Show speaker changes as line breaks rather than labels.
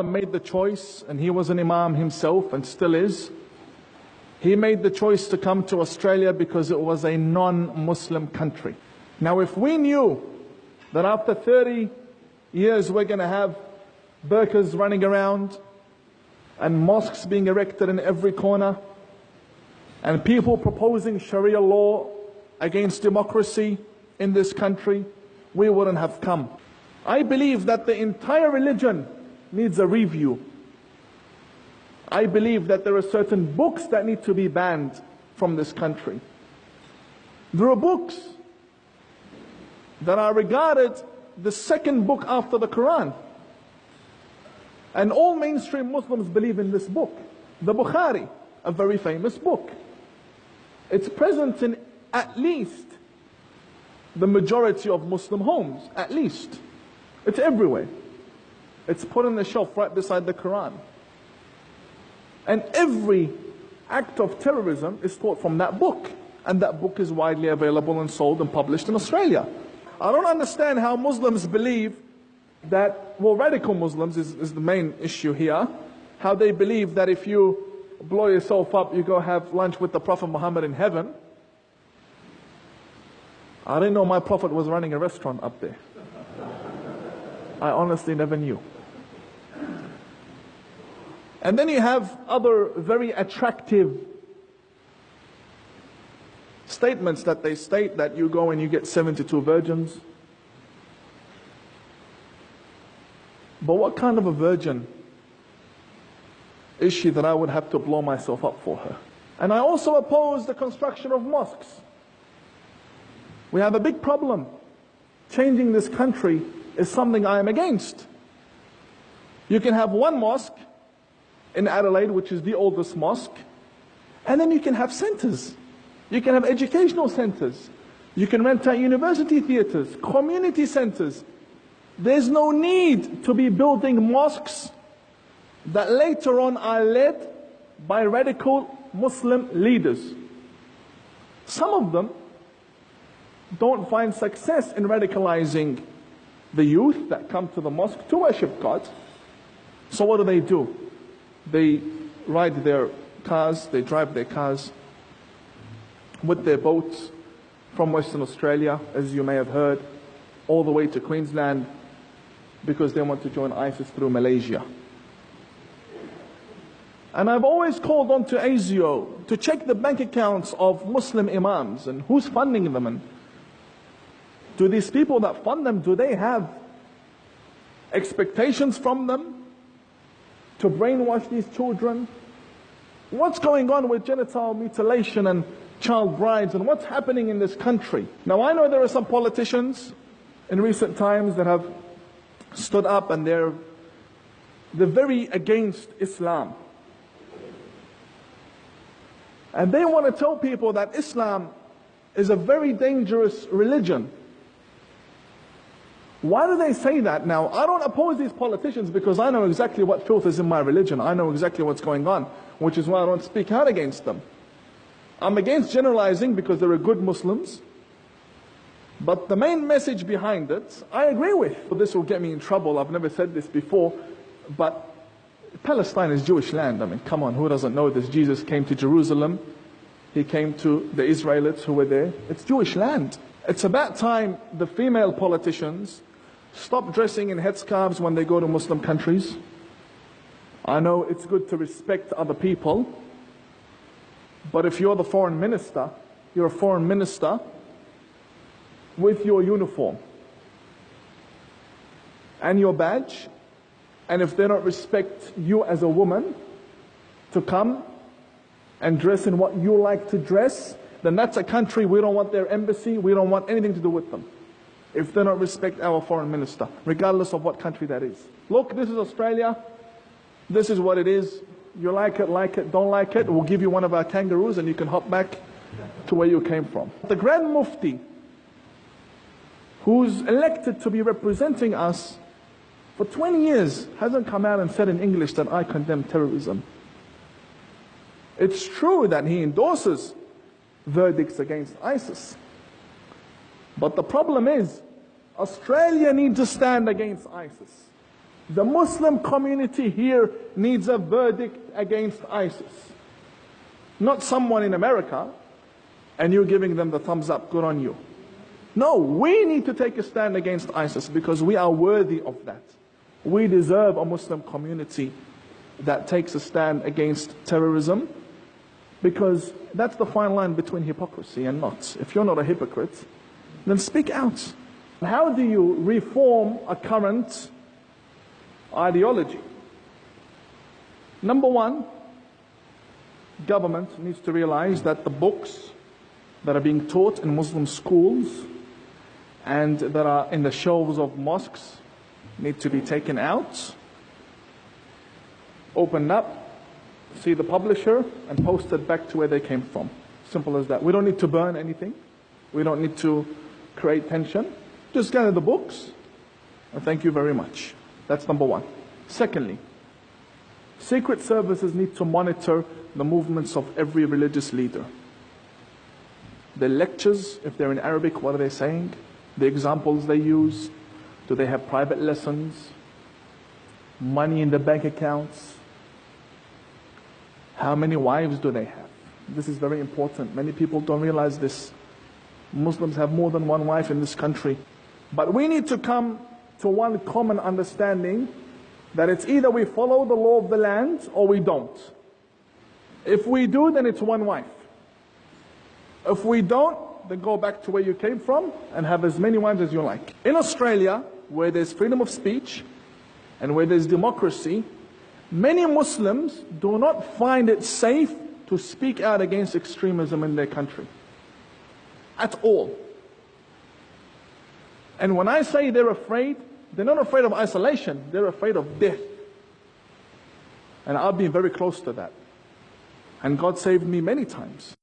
made the choice, and he was an Imam himself and still is. He made the choice to come to Australia because it was a non-Muslim country. Now, if we knew that after 30 years we're going to have burqas running around and mosques being erected in every corner and people proposing Sharia law against democracy in this country, we wouldn't have come. I believe that the entire religion needs a review. I believe that there are certain books that need to be banned from this country. There are books that are regarded the second book after the Quran. And all mainstream Muslims believe in this book. The Bukhari, a very famous book. It's present in at least the majority of Muslim homes, at least. It's everywhere. It's put on the shelf right beside the Quran. And every act of terrorism is taught from that book. And that book is widely available and sold and published in Australia. I don't understand how Muslims believe that, well, radical Muslims is the main issue here, how they believe that if you blow yourself up, you go have lunch with the Prophet Muhammad in heaven. I didn't know my Prophet was running a restaurant up there. I honestly never knew. And then you have other very attractive statements that they state, that you go and you get 72 virgins. But what kind of a virgin is she that I would have to blow myself up for her? And I also oppose the construction of mosques. We have a big problem. Changing this country is something I am against. You can have one mosque in Adelaide, which is the oldest mosque, and then you can have centers. You can have educational centers. You can rent out university theaters, community centers. There's no need to be building mosques that later on are led by radical Muslim leaders. Some of them don't find success in radicalizing the youth that come to the mosque to worship God. So what do? They ride their cars, they drive their cars with their boats from Western Australia, as you may have heard, all the way to Queensland because they want to join ISIS through Malaysia. And I've always called on to ASIO to check the bank accounts of Muslim Imams and who's funding them. And do these people that fund them, do they have expectations from them to brainwash these children? What's going on with genital mutilation and child brides, and what's happening in this country? Now, I know there are some politicians in recent times that have stood up and they're very against Islam. And they want to tell people that Islam is a very dangerous religion. Why do they say that? Now, I don't oppose these politicians because I know exactly what filth is in my religion. I know exactly what's going on, which is why I don't speak out against them. I'm against generalizing because there are good Muslims. But the main message behind it, I agree with. But this will get me in trouble. I've never said this before. But Palestine is Jewish land. I mean, come on, who doesn't know this? Jesus came to Jerusalem. He came to the Israelites who were there. It's Jewish land. It's about time the female politicians stop dressing in headscarves when they go to Muslim countries. I know it's good to respect other people, but if you're the foreign minister, you're a foreign minister with your uniform and your badge, and if they don't respect you as a woman to come and dress in what you like to dress, then that's a country we don't want their embassy, we don't want anything to do with them. If they don't respect our foreign minister, regardless of what country that is. Look, this is Australia. This is what it is. You like it, don't like it. We'll give you one of our kangaroos and you can hop back to where you came from. The Grand Mufti, who's elected to be representing us for 20 years, hasn't come out and said in English that I condemn terrorism. It's true that he endorses verdicts against ISIS. But the problem is, Australia needs to stand against ISIS. The Muslim community here needs a verdict against ISIS. Not someone in America, and you're giving them the thumbs up, good on you. No, we need to take a stand against ISIS because we are worthy of that. We deserve a Muslim community that takes a stand against terrorism, because that's the fine line between hypocrisy and not. If you're not a hypocrite, then speak out. How do you reform a current ideology? Number one, government needs to realize that the books that are being taught in Muslim schools and that are in the shelves of mosques need to be taken out, opened up, see the publisher, and posted back to where they came from. Simple as that. We don't need to burn anything. We don't need to create tension. Just gather the books, and thank you very much. That's number one. Secondly, secret services need to monitor the movements of every religious leader. The lectures, if they're in Arabic, what are they saying? The examples they use. Do they have private lessons? Money in the bank accounts? How many wives do they have? This is very important. Many people don't realize this. Muslims have more than one wife in this country. But we need to come to one common understanding that it's either we follow the law of the land or we don't. If we do, then it's one wife. If we don't, then go back to where you came from and have as many wives as you like. In Australia, where there's freedom of speech and where there's democracy, many Muslims do not find it safe to speak out against extremism in their country. At all. And when I say they're afraid, they're not afraid of isolation, they're afraid of death. And I've been very close to that. And God saved me many times.